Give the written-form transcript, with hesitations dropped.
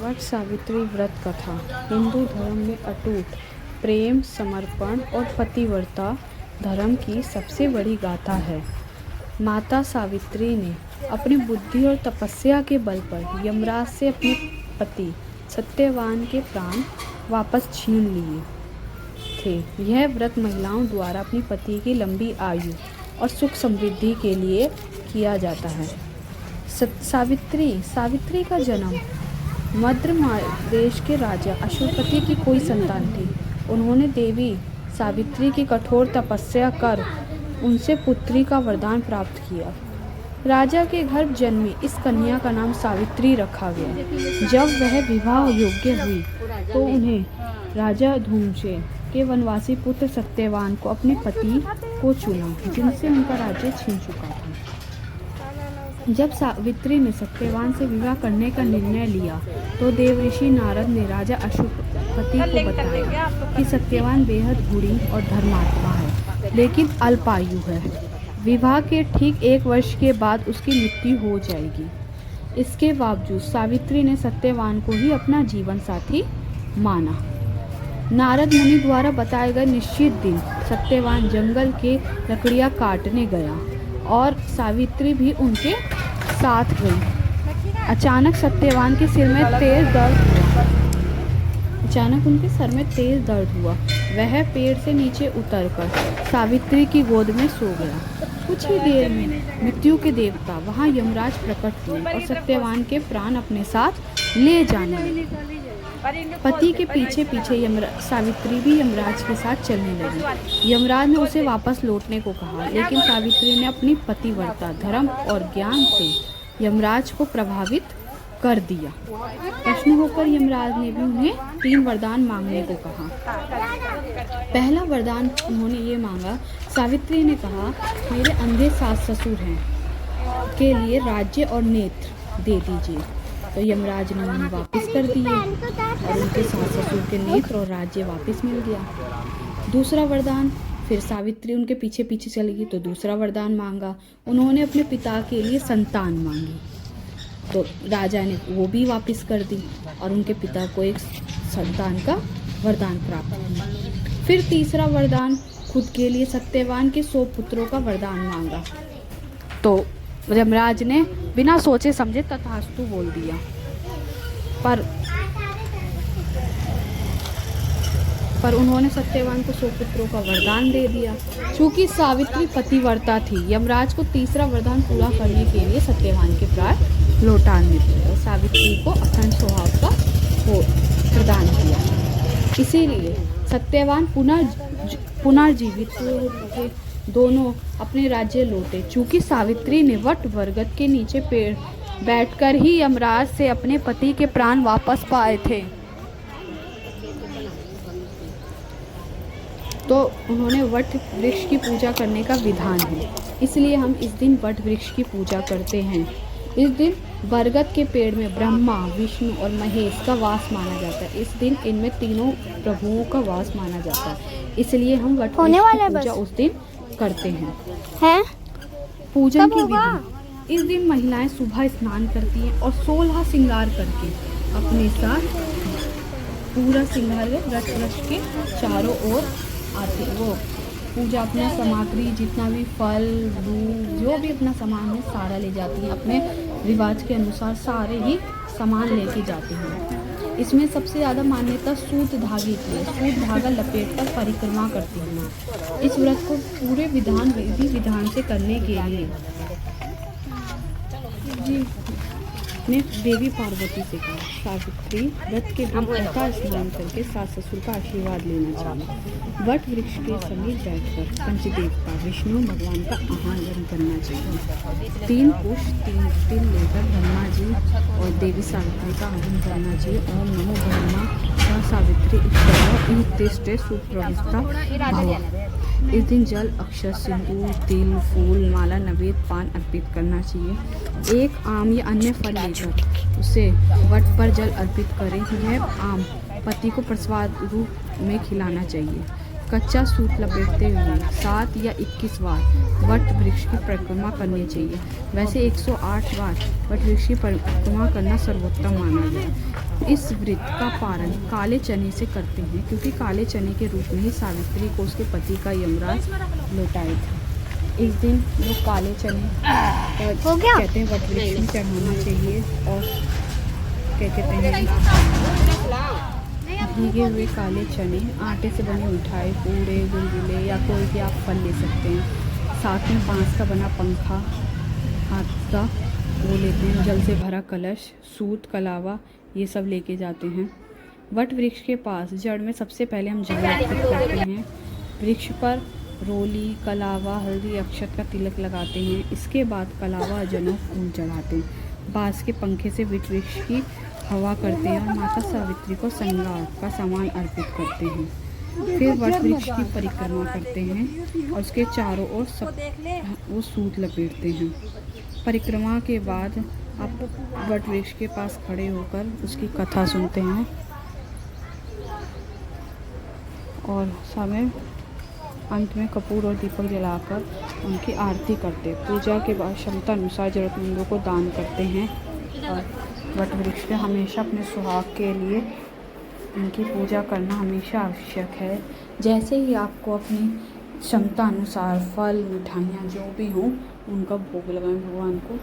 वट सावित्री व्रत कथा हिंदू धर्म में अटूट प्रेम, समर्पण और पतिव्रता धर्म की सबसे बड़ी गाथा है। माता सावित्री ने अपनी बुद्धि और तपस्या के बल पर यमराज से अपने पति सत्यवान के प्राण वापस छीन लिए थे। यह व्रत महिलाओं द्वारा अपनी पति की लंबी आयु और सुख समृद्धि के लिए किया जाता है। सावित्री का जन्म मध्य देश के राजा अश्वपति की कोई संतान थी। उन्होंने देवी सावित्री की कठोर तपस्या कर उनसे पुत्री का वरदान प्राप्त किया। राजा के घर जन्मी इस कन्या का नाम सावित्री रखा गया। जब वह विवाह योग्य हुई तो उन्हें राजा धूमशेन के वनवासी पुत्र सत्यवान को अपने पति को चुना, जिनसे उनका राज्य छीन चुका था। जब सावित्री ने सत्यवान से विवाह करने का निर्णय लिया तो देवऋषि नारद ने राजा अश्वपति को बताया कि सत्यवान बेहद गुणी और धर्मात्मा है, लेकिन अल्पायु है। विवाह के ठीक 1 वर्ष के बाद उसकी मृत्यु हो जाएगी। इसके बावजूद सावित्री ने सत्यवान को ही अपना जीवन साथी माना। नारद मुनि द्वारा बताए गए निश्चित दिन सत्यवान जंगल के लकड़ियां काटने गया और सावित्री भी उनके साथ गई। अचानक उनके सिर में तेज दर्द हुआ। वह पेड़ से नीचे उतरकर सावित्री की गोद में सो गया। कुछ ही देर में मृत्यु के देवता वहां यमराज प्रकट हुए और सत्यवान के प्राण अपने साथ ले जाने लगे। पति के पीछे पीछे सावित्री भी यमराज के साथ चलने लगी। यमराज ने उसे वापस लौटने को कहा, लेकिन सावित्री ने अपनी पतिव्रता, धर्म और ज्ञान से यमराज को प्रभावित कर दिया। प्रश्न होकर यमराज ने भी उन्हें 3 वरदान मांगने को कहा। पहला वरदान उन्होंने ये मांगा। सावित्री ने कहा, मेरे अंधे सास ससुर हैं के लिए राज्य और नेत्र दे दीजिए। तो यमराज ने उन्हें वापस कर दिए और उनके सास ससुर के नेत्र और राज्य वापस मिल गया। दूसरा वरदान, फिर सावित्री उनके पीछे पीछे चली गई तो दूसरा वरदान मांगा। उन्होंने अपने पिता के लिए संतान मांगी तो राजा ने वो भी वापस कर दी और उनके पिता को एक संतान का वरदान प्राप्त हुआ। फिर तीसरा वरदान, खुद के लिए सत्यवान के 100 पुत्रों का वरदान मांगा तो यमराज ने बिना सोचे समझे तथास्तु बोल दिया। पर उन्होंने सत्यवान को 100 पुत्रों का वरदान दे दिया। चूंकि सावित्री पतिव्रता थी, यमराज को तीसरा वरदान पूरा करने के लिए सत्यवान के प्राण लौटाने थे और सावित्री को अखंड स्वभाव का प्रदान किया। इसीलिए सत्यवान पुनर्जीवित हुए। दोनों अपने राज्य लौटे। चूंकि सावित्री ने वट बरगद के नीचे पेड़ बैठकर ही यमराज से अपने पति के प्राण वापस पाए थे, तो उन्होंने वट वृक्ष की पूजा करने का विधान है। इसलिए हम इस दिन वट वृक्ष की पूजा करते हैं। इस दिन बरगद के पेड़ में ब्रह्मा, विष्णु और महेश का वास माना जाता है। इस दिन इनमें तीनों प्रभुओं का वास माना जाता है। इसलिए हम वट वृक्ष की पूजा उस दिन करते हैं। पूजन की विधि, इस दिन महिलाएं सुबह स्नान करती हैं और 16 श्रृंगार करके अपने साथ पूरा श्रृंगार रच के चारों ओर आते। वो पूजा अपना सामग्री, जितना भी फल दूध जो भी अपना सामान है सारा ले जाती हैं। अपने रिवाज के अनुसार सारे ही सामान लेके जाती हैं। इसमें सबसे ज़्यादा मान्यता सूत धागे की है। सूत धागा लपेट कर परिक्रमा करती हैं। इस व्रत को पूरे विधि विधान से करने के लिए ने देवी पार्वती से कहा, सावित्री व्रत के दिन प्रातः स्नान करके सास ससुर का आशीर्वाद लेना चाहिए। वट वृक्ष के समीप बैठकर पंचदेवता विष्णु भगवान का आह्वान करना चाहिए। 3 पुष्प 3 तिल लेकर ब्रह्मा जी और देवी सावित्री का आह्वान करना चाहिए। ओम नमो ब्रह्मा सावित्री उत्तिष्ठे सुप्रविष्टा भव। इस दिन जल, अक्षत, सिंदूर, तिल, फूल, माला, नवेद, पान अर्पित करना चाहिए। एक आम या अन्य फल लेकर उसे वट पर जल अर्पित करें। यह आम पति को प्रसाद रूप में खिलाना चाहिए। कच्चा सूत लपेटते हुए 7 या 21 बार वट वृक्ष की परिक्रमा करनी चाहिए। वैसे 108 बार वट वृक्ष की परिक्रमा करना सर्वोत्तम माना गया। इस व्रत का पारण काले चने से करते हैं, क्योंकि काले चने के रूप में ही सावित्री को उसके पति का यमराज लौटाए थे। इस दिन लोग काले चने कहते हैं वट वृक्ष में चढ़ाना चाहिए, और क्या कहते हैं भीगे हुए काले चने, आटे से बनी मिठाई, पूड़े, गुलगुले या कोई भी आप फल ले सकते हैं। साथ में बांस का बना पंखा, हाथ का वो लेते हैं, जल से भरा कलश, सूत, कलावा, ये सब लेके जाते हैं। वट वृक्ष के पास जड़ में सबसे पहले हम जल अर्पित करते हैं। वृक्ष पर रोली, कलावा, हल्दी, अक्षत का तिलक लगाते हैं। इसके बाद कलावा, जनेऊ, फूल चढ़ाते हैं। बांस के पंखे से वट वृक्ष की हवा करते हैं और माता सावित्री को श्रृंगार का सामान अर्पित करते हैं। फिर वट वृक्ष की परिक्रमा करते हैं और उसके चारों ओर सब वो सूत लपेटते हैं। परिक्रमा के बाद आप वट वृक्ष के पास खड़े होकर उसकी कथा सुनते हैं और समय अंत में कपूर और दीपक जलाकर उनकी आरती करते। पूजा के बाद क्षमता अनुसार जरूरतमंदों को दान करते हैं। और वट वृक्ष पे हमेशा अपने सुहाग के लिए इनकी पूजा करना हमेशा आवश्यक है। जैसे ही आपको अपनी क्षमता अनुसार फल, मिठाइयाँ जो भी हों उनका भोग लगाएं भगवान को।